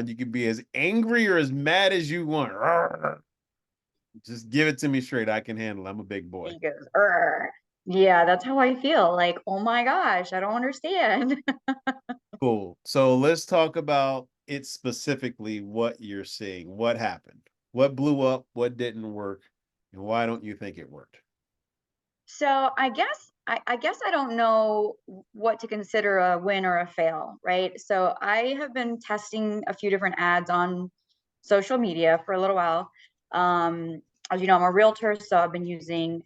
You can be as angry or as mad as you want. Just give it to me straight. I can handle it. I'm a big boy. He goes, "Urgh." Yeah, that's how I feel. Like, oh my gosh, I don't understand. Cool. So let's talk about it specifically, what you're seeing. What happened? What blew up? What didn't work? And why don't you think it worked? So I guess I don't know what to consider a win or a fail, right? So I have been testing a few different ads on social media for a little while. As you know, I'm a realtor, so I've been using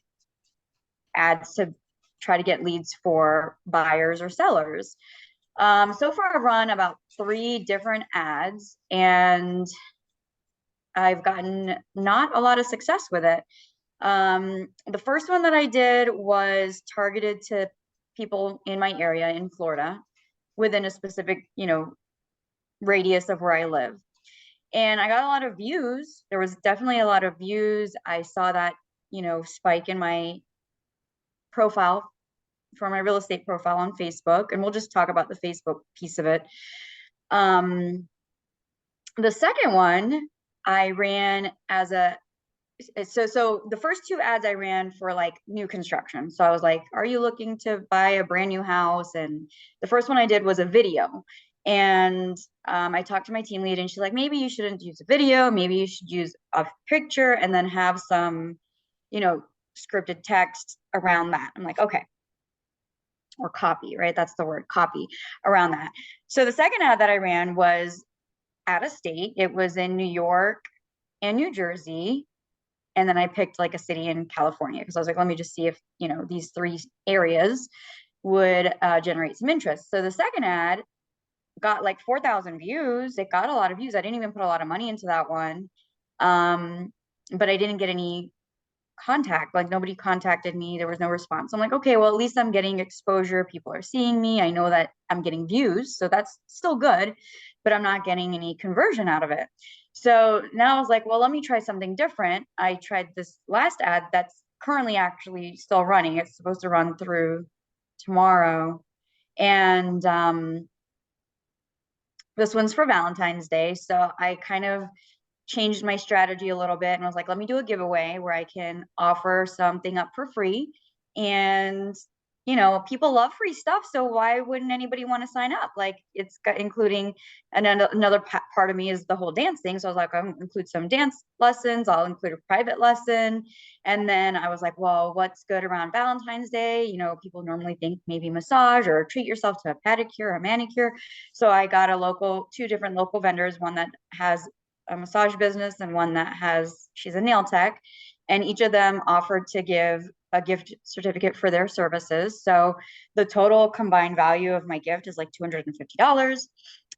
ads to try to get leads for buyers or sellers. So far, I've run about 3 different ads, and I've gotten not a lot of success with it. The first one that I did was targeted to people in my area in Florida within a specific, radius of where I live. And I got a lot of views. There was definitely a lot of views. I saw that, spike in my profile for my real estate profile on Facebook. And we'll just talk about the Facebook piece of it. The second one I ran as a so the first 2 ads I ran for like new construction. So I was like, are you looking to buy a brand new house? And the first one I did was a video. And I talked to my team lead and she's like, maybe you shouldn't use a video. Maybe you should use a picture and then have some, you know, scripted text around that. I'm like, okay. Or copy, right? That's the word, copy around that. So the second ad that I ran was out of state. It was in New York and New Jersey, and then I picked like a city in California because I was like, let me just see if these 3 areas would generate some interest. So the second ad got like 4,000 views. It got a lot of views. I didn't even put a lot of money into that one, but I didn't get any contact. Like nobody contacted me. There was no response. I'm like, okay, well at least I'm getting exposure. People are seeing me. I know that I'm getting views, so that's still good, but I'm not getting any conversion out of it. So now I was like, well, let me try something different. I tried this last ad that's currently actually still running. It's supposed to run through tomorrow. And this one's for Valentine's Day. So I kind of changed my strategy a little bit and I was like, let me do a giveaway where I can offer something up for free. And, people love free stuff. So why wouldn't anybody want to sign up? Like it's got including, and then another part of me is the whole dance thing. So I was like, I'll include some dance lessons. I'll include a private lesson. And then I was like, well, what's good around Valentine's Day? People normally think maybe massage or treat yourself to a pedicure or a manicure. So I got 2 different local vendors, one that has a massage business and one that she's a nail tech, and each of them offered to give a gift certificate for their services. So the total combined value of my gift is like $250.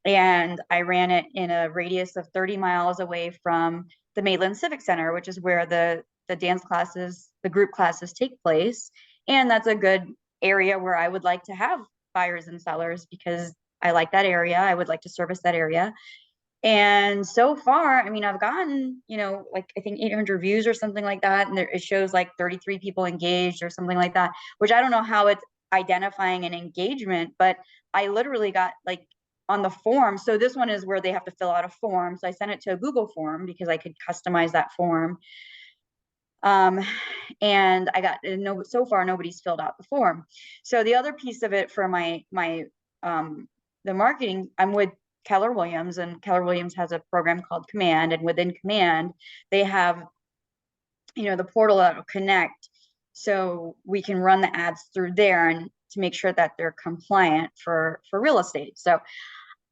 And I ran it in a radius of 30 miles away from the Maitland Civic Center, which is where the dance classes, the group classes take place. And that's a good area where I would like to have buyers and sellers because I like that area. I would like to service that area. And so far, I mean, I've gotten, like I think 800 views or something like that. And it shows like 33 people engaged or something like that, which I don't know how it's identifying an engagement, but I literally got like on the form. So this one is where they have to fill out a form. So I sent it to a Google form because I could customize that form. Um, and I got no, so far nobody's filled out the form. So the other piece of it for the marketing, I'm with Keller Williams, and Keller Williams has a program called Command, and within Command, they have, the portal that will connect, so we can run the ads through there and to make sure that they're compliant for real estate. So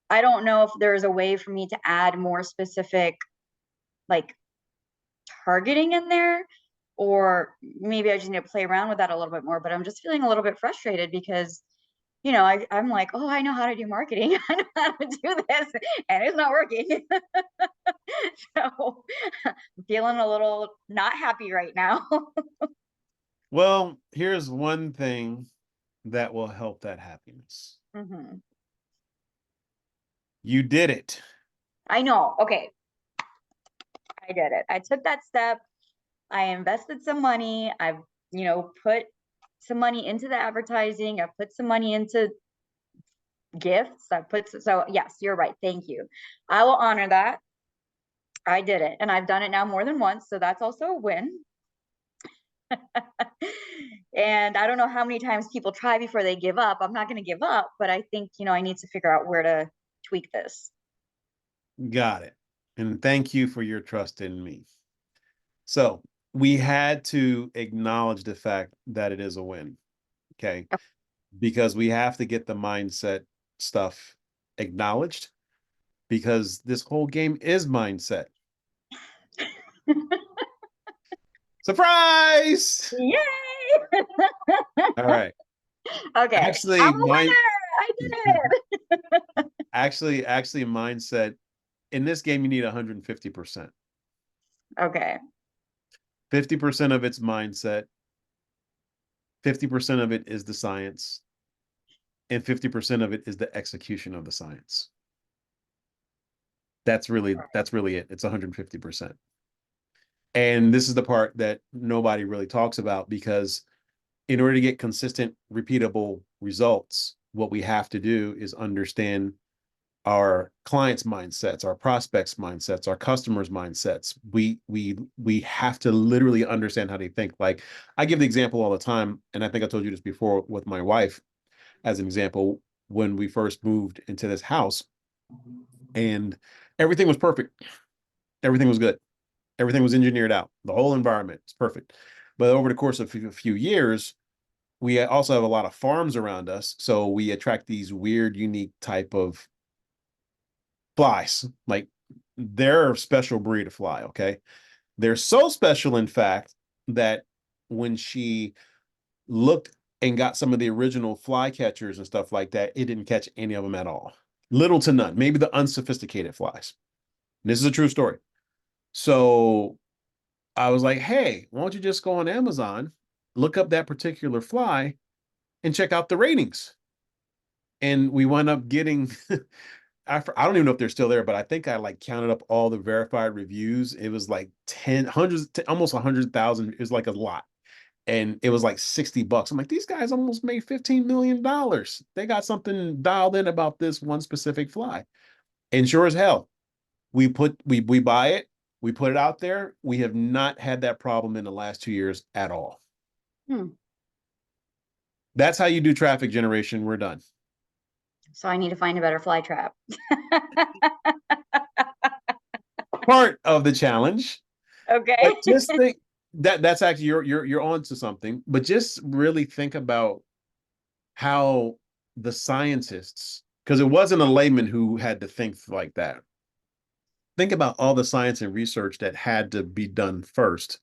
I don't know if there's a way for me to add more specific, like targeting in there, or maybe I just need to play around with that a little bit more. But I'm just feeling a little bit frustrated because I'm like, oh, I know how to do marketing. I know how to do this, and it's not working. So I'm feeling a little not happy right now. Well, here's one thing that will help that happiness. Hmm. You did it. I know. Okay. I did it. I took that step. I invested some money. I've, put some money into the advertising. I've put some money into gifts. I put so yes, you're right. Thank you. I will honor that. I did it, and I've done it now more than once, so that's also a win. And I don't know how many times people try before they give up. I'm not going to give up, but I think, I need to figure out where to tweak this. Got it. And thank you for your trust in me. So we had to acknowledge the fact that it is a win. Okay. Because we have to get the mindset stuff acknowledged because this whole game is mindset. Surprise! Yay! All right. Okay, I'm Actually, a winner. I did actually mindset in this game you need 150%. it. Okay. 50% of it's mindset, 50% of it is the science, and 50% of it is the execution of the science. That's really it. It's 150%. And this is the part that nobody really talks about because in order to get consistent, repeatable results, what we have to do is understand our clients' mindsets, our prospects' mindsets, our customers' mindsets. We have to literally understand how they think. Like I give the example all the time, and I think I told you this before with my wife as an example, when we first moved into this house and everything was perfect. Everything was good. Everything was engineered out. The whole environment is perfect. But over the course of a few years, we also have a lot of farms around us. So we attract these weird, unique type of flies. Like they're a special breed of fly. Okay. They're so special, in fact, that when she looked and got some of the original fly catchers and stuff like that, it didn't catch any of them at all. Little to none. Maybe the unsophisticated flies. This is a true story. So I was like, hey, why don't you just go on Amazon, look up that particular fly, and check out the ratings? And we wound up getting, I don't even know if they're still there, but I think I like counted up all the verified reviews. It was like 10, hundreds, almost 100,000. It was like a lot. And it was like $60. I'm like, these guys almost made $15 million. They got something dialed in about this one specific fly. And sure as hell, we buy it, we put it out there. We have not had that problem in the last 2 years at all. Hmm. That's how you do traffic generation. We're done. So I need to find a better fly trap. Part of the challenge, but Okay. just think that's actually you're on to something. But just really think about how the scientists, because it wasn't a layman who had to think like that. Think about all the science and research that had to be done first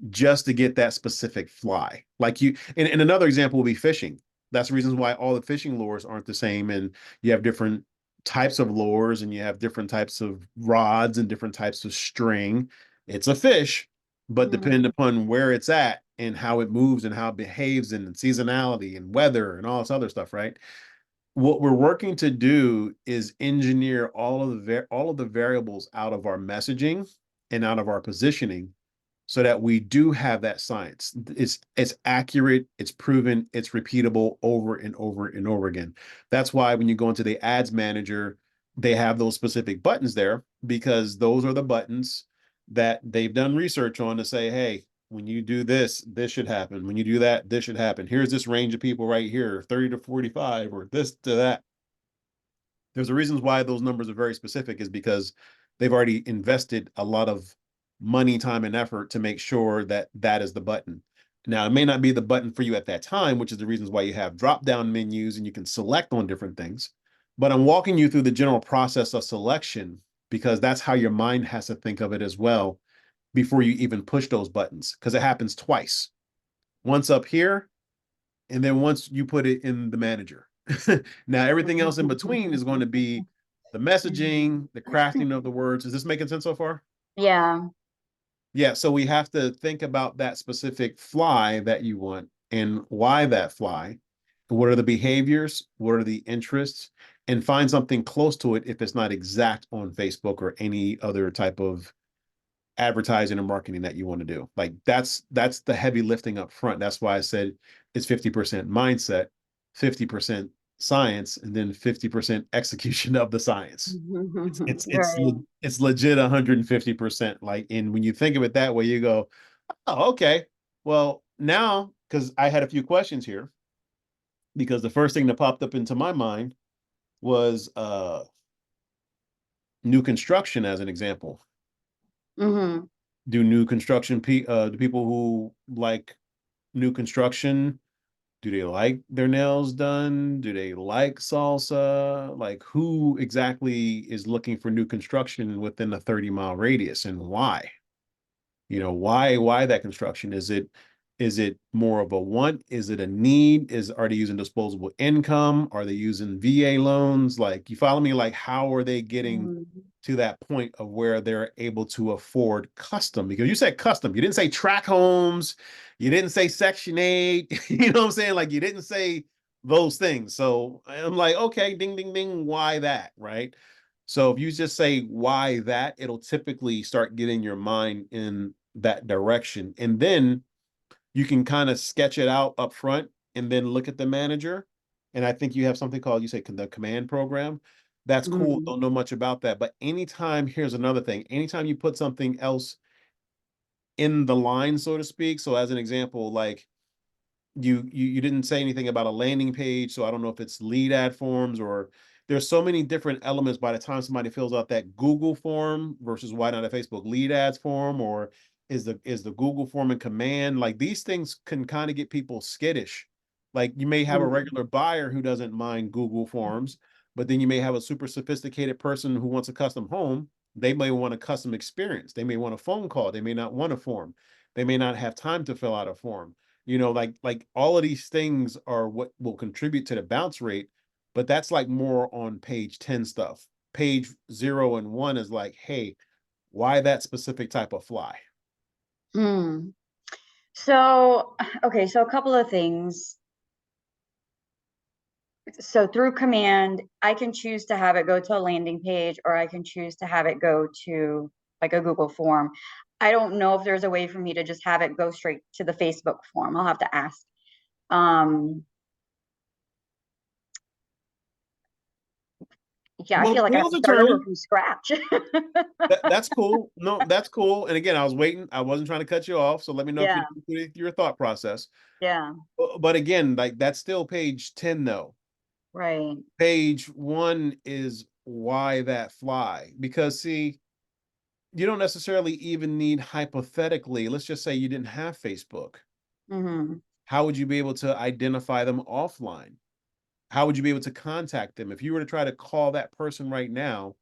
just to get that specific fly. Like and another example will be fishing. That's the reasons why all the fishing lures aren't the same. And you have different types of lures and you have different types of rods and different types of string. It's a fish, but depending Mhm. upon where it's at and how it moves and how it behaves and seasonality and weather and all this other stuff, right? What we're working to do is engineer all of the variables out of our messaging and out of our positioning so that we do have that science. It's accurate, it's proven, it's repeatable over and over and over again. That's why when you go into the ads manager, they have those specific buttons there because those are the buttons that they've done research on to say, hey, when you do this, this should happen. When you do that, this should happen. Here's this range of people right here, 30 to 45, or this to that. There's the reasons why those numbers are very specific is because they've already invested a lot of money, time, and effort to make sure that that is the button. Now, it may not be the button for you at that time, which is the reasons why you have drop down menus and you can select on different things. But I'm walking you through the general process of selection because that's how your mind has to think of it as well before you even push those buttons because it happens twice. Once up here, and then once you put it in the manager. Now, everything else in between is going to be the messaging, the crafting of the words. Is this making sense so far? Yeah. Yeah. So we have to think about that specific fly that you want and why that fly. What are the behaviors? What are the interests? And find something close to it if it's not exact on Facebook or any other type of advertising and marketing that you want to do. Like that's the heavy lifting up front. That's why I said it's 50% mindset, 50% science and then 50% execution of the science. Right. It's legit 150%. Like, and when you think of it that way, you go, oh, okay. Well, now, because I had a few questions here, because the first thing that popped up into my mind was new construction as an example. Hmm. Do new construction do people who like new construction, do they like their nails done? Do they like salsa? Like, who exactly is looking for new construction within a 30-mile radius, and why? Why that construction? Is it more of a want? Is it a need? Are they using disposable income? Are they using VA loans? Like, you follow me? Like, how are they getting Hmm. to that point of where they're able to afford custom? Because you said custom, you didn't say track homes, you didn't say Section 8, you know what I'm saying? Like, you didn't say those things. So I'm like, okay, ding, ding, ding, why that, right? So if you just say why that, it'll typically start getting your mind in that direction. And then you can kind of sketch it out up front and then look at the manager. And I think you have something called, you say, the command program. That's cool. Hmm. Don't know much about that. But anytime, here's another thing, anytime you put something else in the line, so to speak. So as an example, like, you didn't say anything about a landing page, so I don't know if it's lead ad forms, or there's so many different elements by the time somebody fills out that Google form versus why not a Facebook lead ads form, or is the Google form in command. Like, these things can kind of get people skittish. Like, you may have a Hmm. regular buyer who doesn't mind Google forms, but then you may have a super sophisticated person who wants a custom home. They may want a custom experience. They may want a phone call. They may not want a form. They may not have time to fill out a form. Like all of these things are what will contribute to the bounce rate, but that's like more on page 10 stuff. Page 0 and 1 is like, hey, why that specific type of fly? Hmm. So, okay, so a couple of things. So through command, I can choose to have it go to a landing page, or I can choose to have it go to like a Google form. I don't know if there's a way for me to just have it go straight to the Facebook form. I'll have to ask. Um, yeah, I Well, feel like I have wheels to are start over turning. from scratch. That's cool. No, that's cool. And again, I was waiting. I wasn't trying to cut you off. So let me know if Yeah, you your thought process. yeah, But again, like, that's still page 10 though. right. Page 1 is why that fly. Because, see, you don't necessarily even need, hypothetically, let's just say you didn't have Facebook. Hmm. How would you be able to identify them offline? How would you be able to contact them? If you were to try to call that person right now,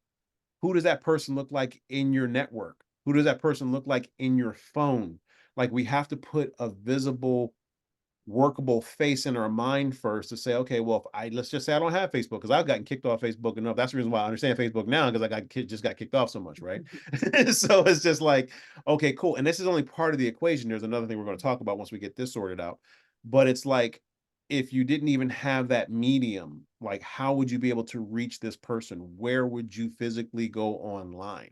who does that person look like in your network? Who does that person look like in your phone? Like, we have to put a visible, workable face in our mind first to say, okay, well, if let's just say I don't have Facebook, because I've gotten kicked off Facebook enough. That's the reason why I understand Facebook now, because just got kicked off so much, right? So it's just like, okay, cool. And this is only part of the equation. There's another thing we're going to talk about once we get this sorted out. But it's like, if you didn't even have that medium, like, how would you be able to reach this person? Where would you physically go online?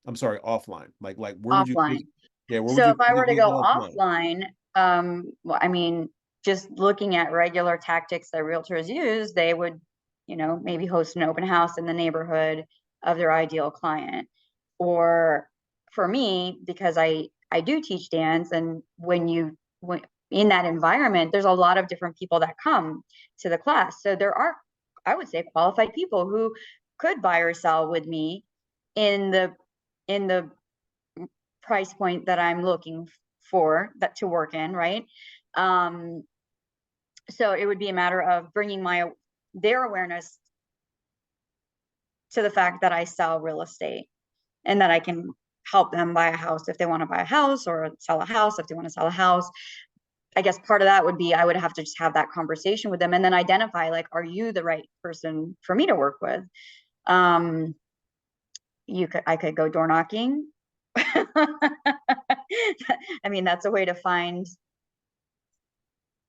I'm sorry, offline. Like, where would you? Offline. Yeah, where would So you if I were to physically go go offline? offline, well, I mean, just looking at regular tactics that realtors use, they would, maybe host an open house in the neighborhood of their ideal client. Or for me, because I do teach dance, and when in that environment, there's a lot of different people that come to the class. So there are, I would say, qualified people who could buy or sell with me in the price point that I'm looking for that to work in, right? Um, so it would be a matter of bringing their awareness to the fact that I sell real estate and that I can help them buy a house if they want to buy a house, or sell a house if they want to sell a house. I guess part of that would be I would have to just have that conversation with them and then identify, like, are you the right person for me to work with? Um, I could go door knocking. I mean, that's a way to find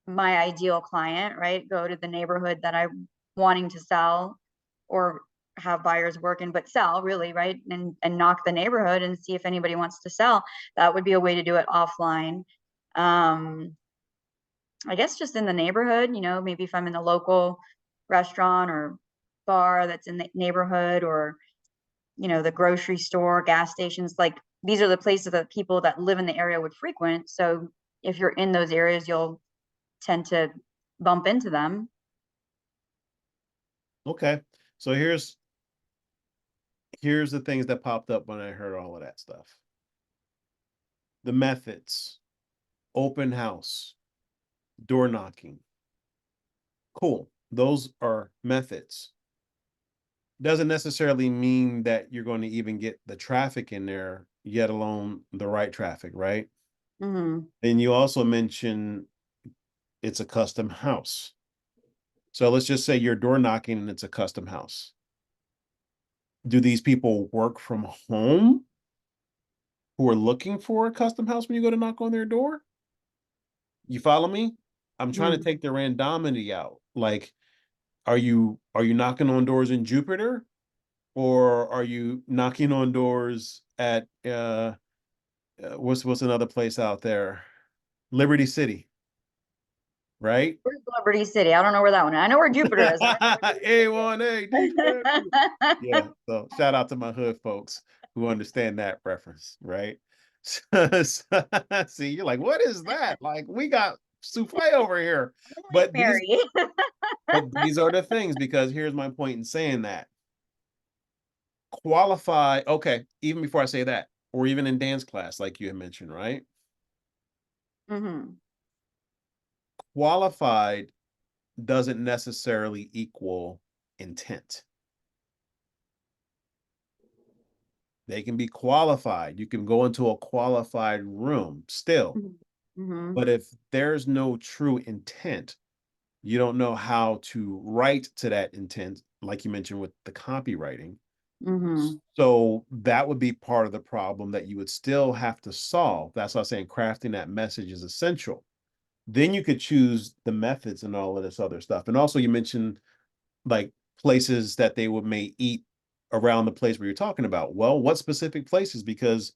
my ideal client, right? Go to the neighborhood that I'm wanting to sell or have buyers work in, but sell, really, right? And knock the neighborhood and see if anybody wants to sell. That would be a way to do it offline. Um, I guess just in the neighborhood, maybe if I'm in a local restaurant or bar that's in the neighborhood, or, the grocery store, gas stations, like these are the places that people that live in the area would frequent. So if you're in those areas, you'll tend to bump into them. Okay. So here's the things that popped up when I heard all of that stuff. The methods, open house, door knocking. Cool. Those are methods. Doesn't necessarily mean that you're going to even get the traffic in there, yet alone the right traffic, right? Hmm. And you also mentioned it's a custom house. So let's just say you're door knocking and it's a custom house. Do these people work from home who are looking for a custom house when you go to knock on their door? You follow me? I'm trying to Hmm. take the randomity out. Like, are you knocking on doors in Jupiter, or are you knocking on doors at what's another place out there? Liberty City, right? Where's Liberty City? I don't know where that one is. I know where Jupiter is. I don't A1A know where DJ. Liberty Yeah, City so shout out to my hood folks who understand that reference, right? See, you're like, what is that? Like, we got souffle over here. is. Holy But these, Mary. but these are the things, because here's my point in saying that. Qualify, okay, even before I say that, or even in dance class, like you had mentioned, right? Hmm. Qualified doesn't necessarily equal intent. They can be qualified. You can go into a qualified room still. Hmm. But if there's no true intent, you don't know how to write to that intent, like you mentioned with the copywriting. Hmm. So that would be part of the problem that you would still have to solve. That's why I'm saying crafting that message is essential. Then you could choose the methods and all of this other stuff. And also, you mentioned like places that they would may eat around the place where you're talking about. Well, what specific places? Because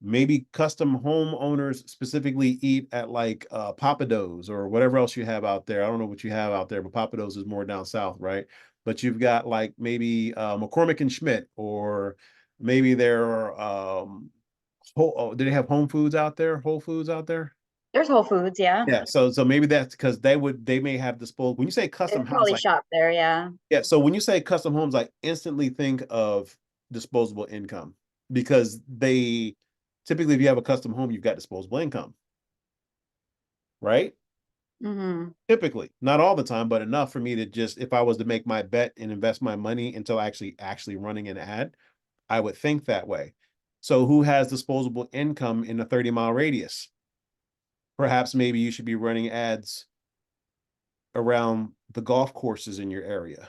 maybe custom homeowners specifically eat at like Papados or whatever else you have out there. I don't know what you have out there, but Papados is more down south, right? But you've got like maybe McCormick and Schmidt, or maybe they're do they have Home Foods out there? Whole Foods out there? There's Whole Foods, yeah. Yeah. So maybe that's because they may have disposable. When you say They custom house, probably like, shop there, yeah. yeah. So when you say custom homes, I instantly think of disposable income, because they typically, if you have a custom home, you've got disposable income, right? Hmm. Typically, not all the time, but enough for me to just, if I was to make my bet and invest my money until actually running an ad, I would think that way. So who has disposable income in a 30-mile radius? Perhaps maybe you should be running ads around the golf courses in your area.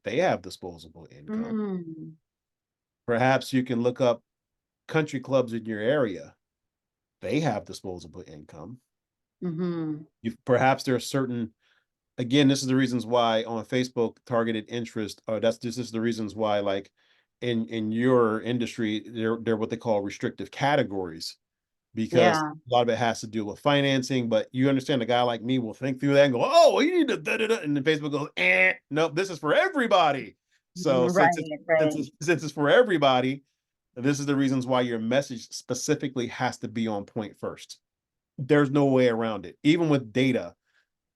They have disposable income. Mm. Perhaps you can look up country clubs in your area. They have disposable income. Hmm. Perhaps there are certain, again, this is the reasons why on Facebook targeted interest, this is the reasons why, like, in your industry, they're what they call restrictive categories, because Yeah. a lot of it has to do with financing. But you understand, a guy like me will think through that and go, oh, you need to da, da, da, and then Facebook goes, nope, this is for everybody. So Right, right. since it's for everybody, this is the reasons why your message specifically has to be on point first. There's no way around it, even with data,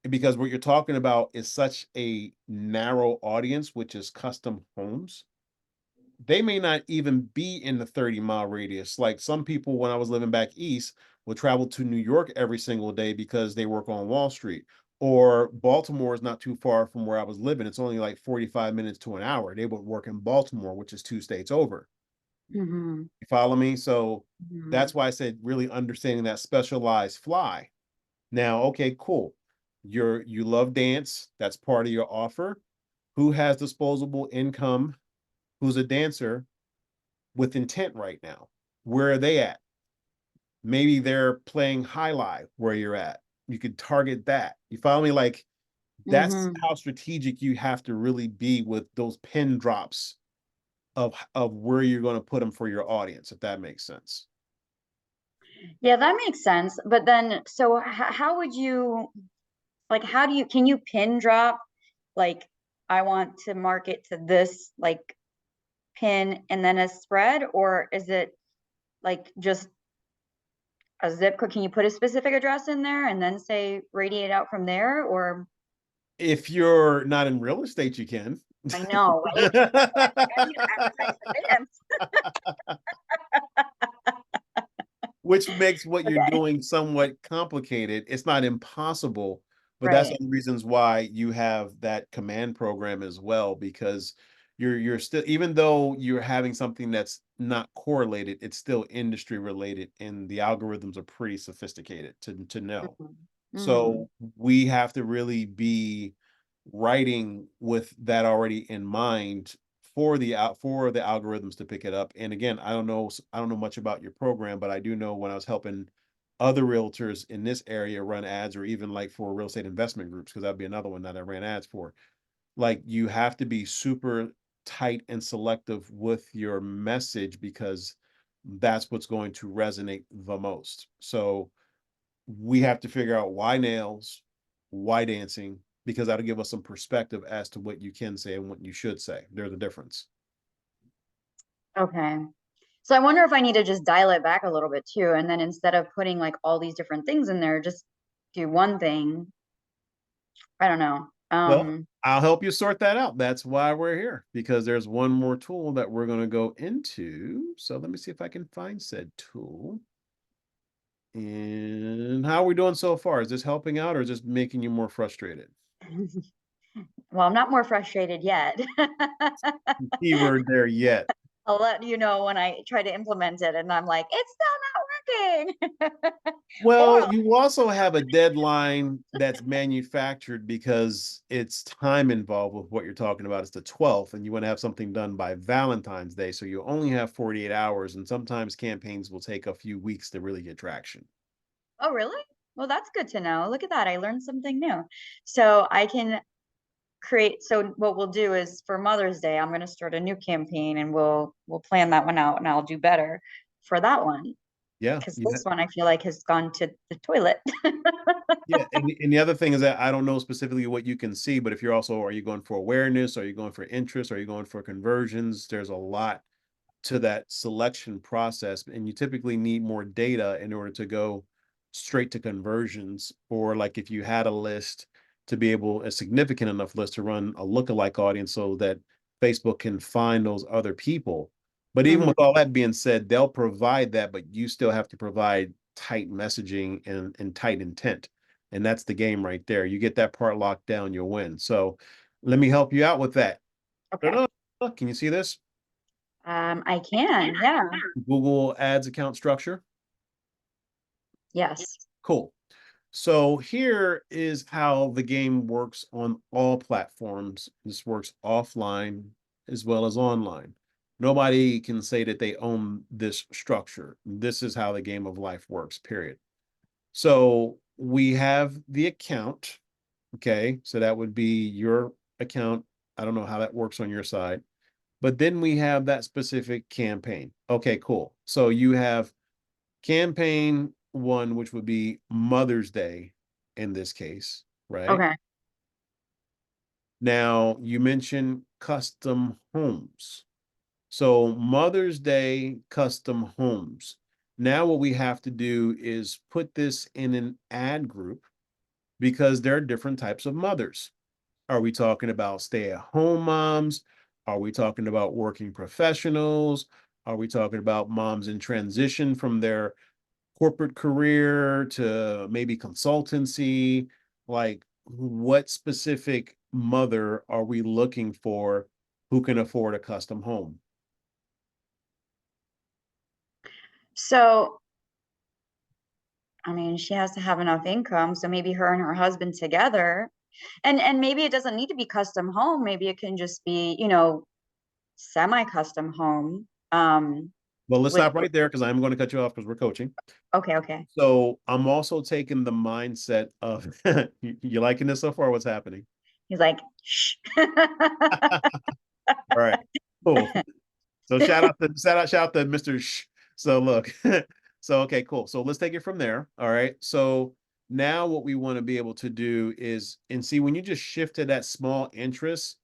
because what you're talking about is such a narrow audience, which is custom homes. They may not even be in the 30-mile radius. Like some people, when I was living back east, would travel to New York every single day because they work on Wall Street. Or Baltimore is not too far from where I was living. It's only like 45 minutes to an hour. They would work in Baltimore, which is 2 states over. Hmm. You follow me? So Hmm. that's why I said really understanding that specialized fly. Now, okay, cool. You love dance. That's part of your offer. Who has disposable income? Who's a dancer with intent right now? Where are they at? Maybe they're playing high life where you're at. You could target that. You follow me? Like, that's Hmm. how strategic you have to really be with those pin drops of where you're going to put them for your audience, if that makes sense. Yeah, that makes sense. But then, so how would you? like, how do you, can you pin drop? Like, I want to market to this like pin and then a spread, or is it like just a zip code? Can you put a specific address in there and then say radiate out from there? Or If you're not in real estate, you can. I know, right? I need to advertise in advance. Which makes what you're Okay. doing somewhat complicated. It's not impossible, but that's one Right. of the reasons why you have that command program as well, because you're still, even though you're having something that's not correlated, it's still industry related, and the algorithms are pretty sophisticated to know. Mhm. Mhm. So we have to really be writing with that already in mind for the algorithms to pick it up. And again, I don't know much about your program, but I do know when I was helping other realtors in this area run ads, or even like for real estate investment groups, because that'd be another one that I ran ads for. Like you have to be super tight and selective with your message, because that's what's going to resonate the most. So we have to figure out why nails, why dancing, because that'll give us some perspective as to what you can say and what you should say. There's a difference. Okay. So I wonder if I need to just dial it back a little bit too. And then instead of putting like all these different things in there, just do one thing. I don't know. Well, I'll help you sort that out. That's why we're here, because there's one more tool that we're going to go into. So let me see if I can find said tool. And how are we doing so far? Is this helping out or is this making you more frustrated? Well, I'm not more frustrated yet. Keyword there yet. I'll let you know when I try to implement it and I'm like, it's still not working. Or Well, you also have a deadline that's manufactured because it's time involved with what you're talking about. It's the 12th, and you want to have something done by Valentine's Day. So you only have 48 hours, and sometimes campaigns will take a few weeks to really get traction. oh, really? Well, that's good to know. Look at that. I learned something new. So I can create, so what we'll do is for Mother's Day, I'm going to start a new campaign and we'll plan that one out and I'll do better for that one Yeah. because Yeah. this one I feel like has gone to the toilet. Yeah. And the other thing is that I don't know specifically what you can see, but if you're also, are you going for awareness? Are you going for interest? Are you going for conversions? There's a lot to that selection process, and you typically need more data in order to go straight to conversions, or like if you had a list, to be able, a significant enough list, to run a lookalike audience so that Facebook can find those other people. But even with Mhm. all that being said, they'll provide that, but you still have to provide tight messaging and tight intent, and that's the game right there. You get that part locked down, you'll win. So let me help you out with that. Okay. Can you see this? I can. Yeah. Google Ads account structure. Yes. Cool. So here is how the game works on all platforms. This works offline as well as online. Nobody can say that they own this structure. This is how the game of life works, period. So we have the account. Okay. So that would be your account. I don't know how that works on your side. But then we have that specific campaign. Okay, cool. So you have campaign one, which would be Mother's Day in this case, right? Okay. Now, you mentioned custom homes. So, Mother's Day custom homes. Now, what we have to do is put this in an ad group, because there are different types of mothers. Are we talking about stay-at-home moms? Are we talking about working professionals? Are we talking about moms in transition from their corporate career to maybe consultancy? Like, what specific mother are we looking for who can afford a custom home? So, I mean, she has to have enough income, so maybe her and her husband together. And maybe it doesn't need to be custom home. Maybe it can just be, semi-custom home. Well, let's With stop right there, because I'm going to cut you off because we're coaching. okay, okay. So I'm also taking the mindset of you liking this so far? What's happening? He's like, shh. All right, cool. So shout out to Mr. Shh. So look, so okay, cool. So let's take it from there. All right. So Now what we want to be able to do is, and see, when you just shift to that small interest,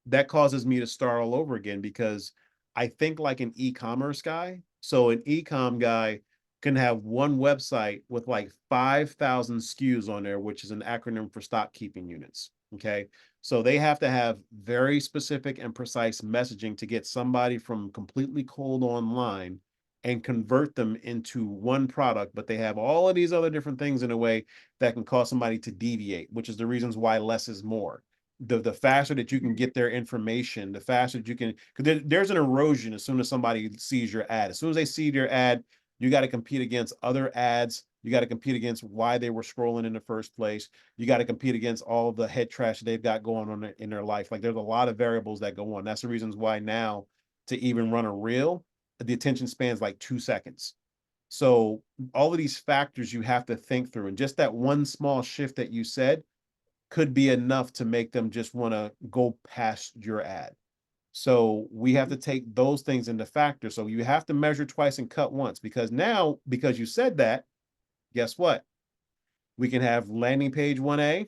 that causes me to start all over again, because I think like an e-commerce guy. So an e-com guy can have one website with like 5,000 SKUs on there, which is an acronym for stock keeping units. Okay. So they have to have very specific and precise messaging to get somebody from completely cold online and convert them into one product, but they have all of these other different things in a way that can cause somebody to deviate, which is the reasons why less is more. The faster that you can get their information, the faster that you can, because there's an erosion as soon as somebody sees your ad. As soon as they see your ad, you got to compete against other ads. You got to compete against why they were scrolling in the first place. You got to compete against all of the head trash they've got going on in their life. Like there's a lot of variables that go on. That's the reasons why now, to even run a reel, the attention span is like 2 seconds. So all of these factors you have to think through, and just that one small shift that you said could be enough to make them just want to go past your ad. So we have to take those things into factor. So you have to measure twice and cut once, because now, because you said that, guess what? We can have landing page 1A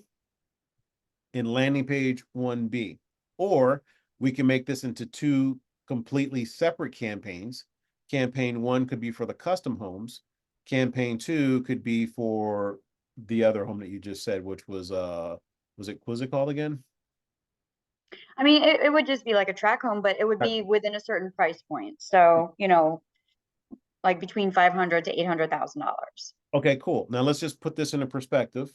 and landing page 1B. Or we can make this into two completely separate campaigns. Campaign one could be for the custom homes. Campaign two could be for the other home that you just said, which was it called again? I mean, it would just be like a track home, but it would be within a certain price point. So, like between 500 to $800,000. Okay, cool. Now let's just put this into perspective,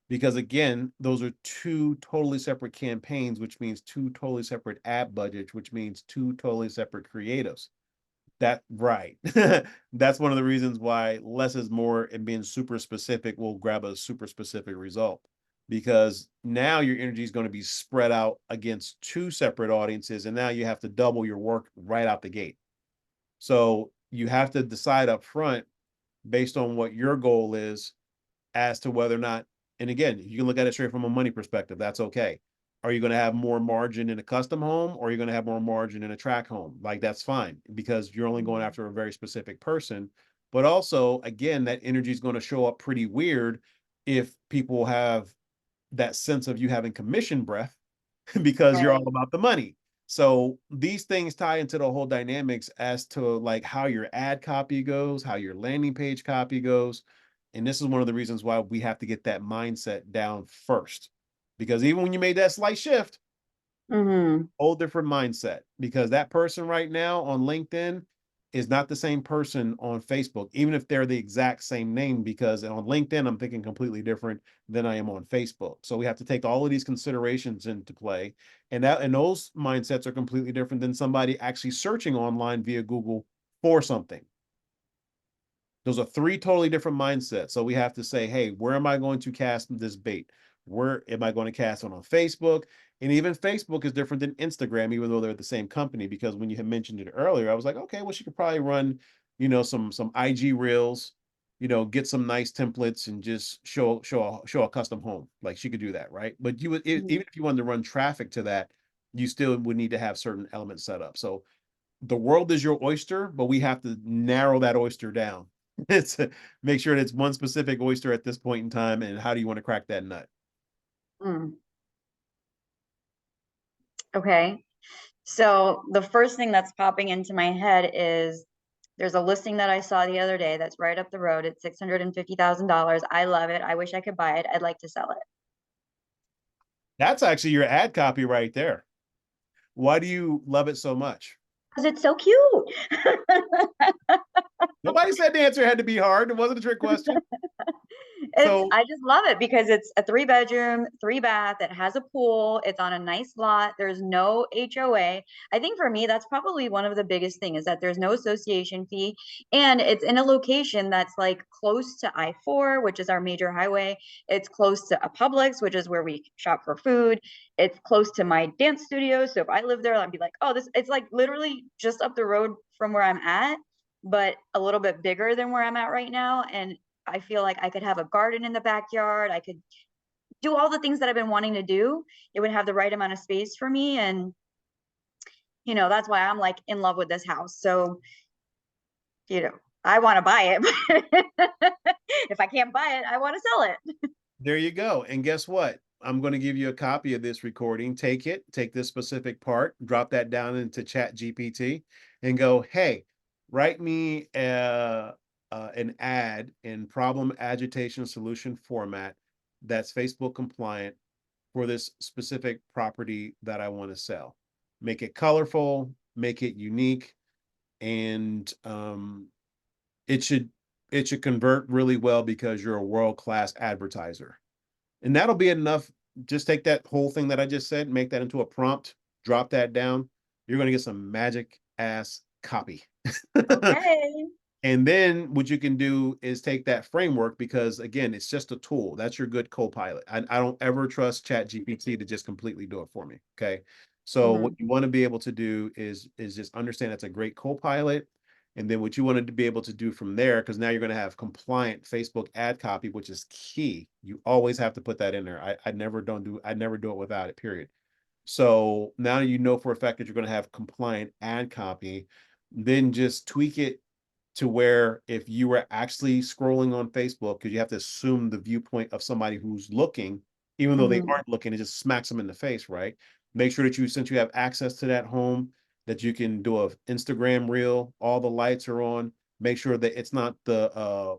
because again, those are two totally separate campaigns, which means two totally separate ad budgets, which means two totally separate creatives. That right. That's one of the reasons why less is more, and being super specific will grab a super specific result, because now your energy is going to be spread out against two separate audiences, and now you have to double your work right out the gate. So you have to decide up front, based on what your goal is, as to whether or not, and again, you can look at it straight from a money perspective. That's okay. Are you going to have more margin in a custom home, or are you going to have more margin in a track home? Like that's fine, because you're only going after a very specific person. But also, again, that energy is going to show up pretty weird if people have that sense of you having commission breath because you're all Right. about the money. So these things tie into the whole dynamics as to like how your ad copy goes, how your landing page copy goes. And this is one of the reasons why we have to get that mindset down first. Because even when you made that slight shift, Mm-hmm. whole different mindset, because that person right now on LinkedIn is not the same person on Facebook, even if they're the exact same name, because on LinkedIn, I'm thinking completely different than I am on Facebook. So we have to take all of these considerations into play. And those mindsets are completely different than somebody actually searching online via Google for something. Those are three totally different mindsets. So we have to say, hey, where am I going to cast this bait? Where am I going to cast it on Facebook? And even Facebook is different than Instagram, even though they're the same company. Because when you had mentioned it earlier, I was like, okay, well, she could probably run, some IG reels, get some nice templates and just show a custom home. Like she could do that, right? But you would, even if you wanted to run traffic to that, you still would need to have certain elements set up. So the world is your oyster, but we have to narrow that oyster down. It's make sure that it's one specific oyster at this point in time, and how do you want to crack that nut? Mm. Okay. So the first thing that's popping into my head is there's a listing that I saw the other day that's right up the road. It's $650,000. I love it. I wish I could buy it. I'd like to sell it. That's actually your ad copy right there. Why do you love it so much? Because it's so cute. Nobody said the answer had to be hard. It wasn't a trick question. So I just love it because it's a 3 bedroom, 3 bath. It has a pool. It's on a nice lot. There's no HOA. I think for me, that's probably one of the biggest thing is that there's no association fee, and it's in a location that's like close to I-4, which is our major highway. It's close to a Publix, which is where we shop for food. It's close to my dance studio. So if I live there, I'd be like, oh, it's like literally just up the road from where I'm at, but a little bit bigger than where I'm at right now. And I feel like I could have a garden in the backyard. I could do all the things that I've been wanting to do. It would have the right amount of space for me. And, that's why I'm like in love with this house. So, you know, I want to buy it, but if I can't buy it, I want to sell it. There you go. And guess what? I'm going to give you a copy of this recording. Take it, take this specific part, drop that down into Chat GPT and go, hey, write me an ad in problem agitation solution format that's Facebook compliant for this specific property that I want to sell. Make it colorful, make it unique, and it should it should convert really well because you're a world-class advertiser. And that'll be enough. Just take that whole thing that I just said, make that into a prompt, drop that down. You're going to get some magic ass copy. Okay. And then what you can do is take that framework because again, it's just a tool. That's your good co-pilot. I don't ever trust Chat GPT to just completely do it for me. Okay. So what Hmm. you want to be able to do is just understand that's a great co-pilot. And then what you wanted to be able to do from there, because now you're going to have compliant Facebook ad copy, which is key. You always have to put that in there. I never do it without it, period. So now you know for a fact that you're going to have compliant ad copy, then just tweak it to where if you were actually scrolling on Facebook, because you have to assume the viewpoint of somebody who's looking, even though they Hmm. aren't looking, it just smacks them in the face, right? Make sure that you, since you have access to that home, that you can do a Instagram reel, all the lights are on. Make sure that it's not the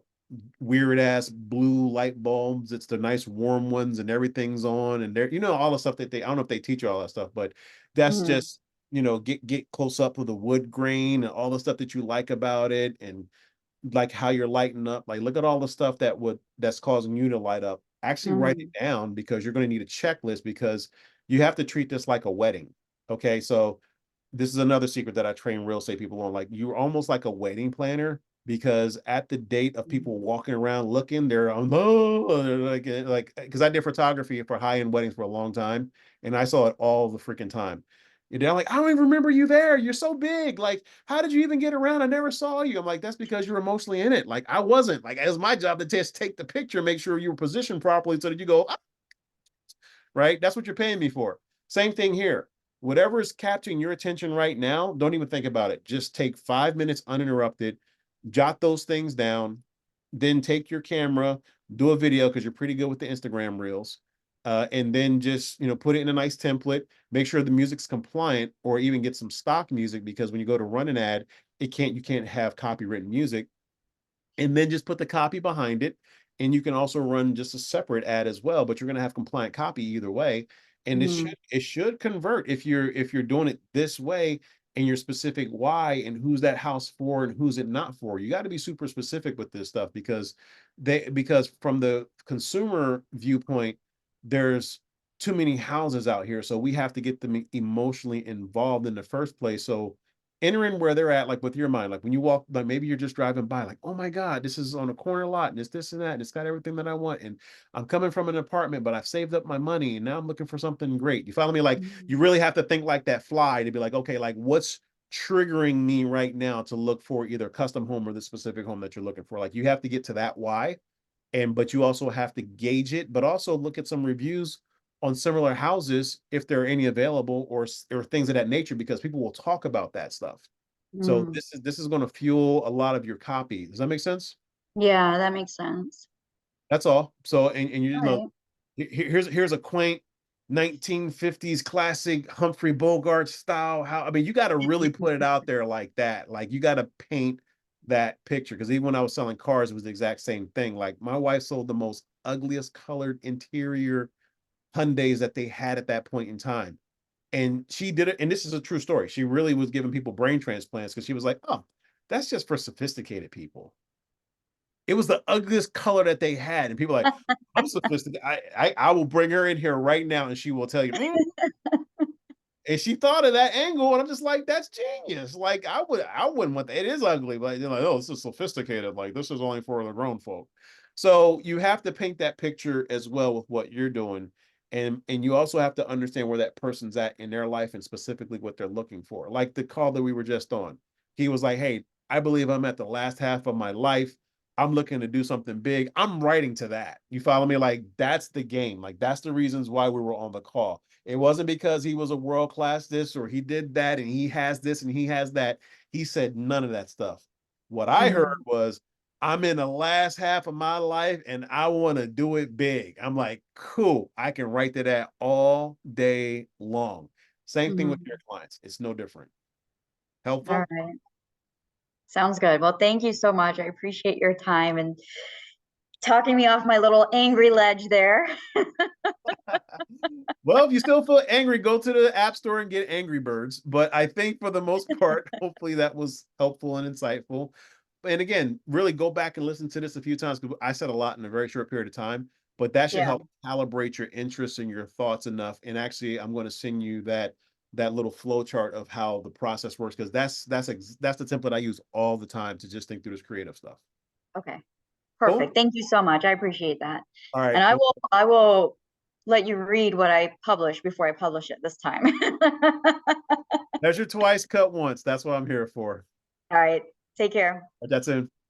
weird ass blue light bulbs. It's the nice warm ones and everything's on and they're, all the stuff that I don't know if they teach you all that stuff, but that's Hmm. just, get close up with the wood grain and all the stuff that you like about it and like how you're lighting up. Like look at all the stuff that's causing you to light up. Actually write it Hmm. down because you're going to need a checklist because you have to treat this like a wedding. Okay. So this is another secret that I train real estate people on. Like you're almost like a wedding planner because at the date of people walking around looking, they're on like because I did photography for high-end weddings for a long time and I saw it all the freaking time. And they're like, I don't even remember you there. You're so big. Like, how did you even get around? I never saw you. I'm like, that's because you're emotionally in it. Like, I wasn't. Like, it was my job to just take the picture, make sure you were positioned properly so that you go, "Ah," right? That's what you're paying me for. Same thing here. Whatever is capturing your attention right now, don't even think about it. Just take 5 minutes uninterrupted, jot those things down, then take your camera, do a video because you're pretty good with the Instagram reels. And then just put it in a nice template. Make sure the music's compliant, or even get some stock music because when you go to run an ad, you can't have copywritten music and then just put the copy behind it. And you can also run just a separate ad as well, but you're going to have compliant copy either way. And Hmm. it should convert if you're doing it this way and your specific why and who's that house for and who's it not for. You got to be super specific with this stuff because from the consumer viewpoint, there's too many houses out here. So we have to get them emotionally involved in the first place. So entering where they're at, like with your mind, like when you walk, like maybe you're just driving by, like, oh my God, this is on a corner lot and it's this and that, and it's got everything that I want. And I'm coming from an apartment, but I've saved up my money and now I'm looking for something great. You follow me? Like Hmm. you really have to think like that fly to be like, okay, like what's triggering me right now to look for either a custom home or the specific home that you're looking for. Like you have to get to that why but you also have to gauge it, but also look at some reviews on similar houses if there are any available or things of that nature because people will talk about that stuff. So Hmm. this is going to fuel a lot of your copy. Does that make sense? Yeah, that makes sense. That's all. So and All right. here's a quaint 1950s classic Humphrey Bogart style. How I mean, you got to really put it out there like that. Like you got to paint that picture because even when I was selling cars, it was the exact same thing. Like my wife sold the most ugliest colored interior Hyundais that they had at that point in time, and she did it. And this is a true story. She really was giving people brain transplants because she was like, "Oh, that's just for sophisticated people." It was the ugliest color that they had, and people are like, I'm sophisticated. I will bring her in here right now, and she will tell you. "Mm." And she thought of that angle, and I'm just like, that's genius. Like I wouldn't want that. It is ugly, but you're like, oh, this is sophisticated. Like this is only for the grown folk. So you have to paint that picture as well with what you're doing, and you also have to understand where that person's at in their life and specifically what they're looking for. Like the call that we were just on, he was like, hey, I believe I'm at the last half of my life. I'm looking to do something big. I'm writing to that. You follow me? Like that's the game. Like that's the reasons why we were on the call. It wasn't because he was a world class this or he did that and he has this and he has that. He said none of that stuff. What I heard Mhm. was, I'm in the last half of my life and I want to do it big. I'm like, cool. I can write to that all day long. Same thing with your Mhm. clients. It's no different. All Helpful? right. Sounds good. Well, thank you so much. I appreciate your time and talking me off my little angry ledge there. Well, if you still feel angry, go to the App Store and get Angry Birds. But I think for the most part, hopefully that was helpful and insightful. And again, really go back and listen to this a few times because I said a lot in a very short period of time. But that should Yeah. help calibrate your interests and your thoughts enough. And actually, I'm going to send you that little flow chart of how the process works because that's the template I use all the time to just think through this creative stuff. Okay. Cool. Perfect. Thank you so much. I appreciate that. All And right. I will let you read what I publish before I publish it this time. Measure twice, cut once. That's what I'm here for. All right. Take care. That's it.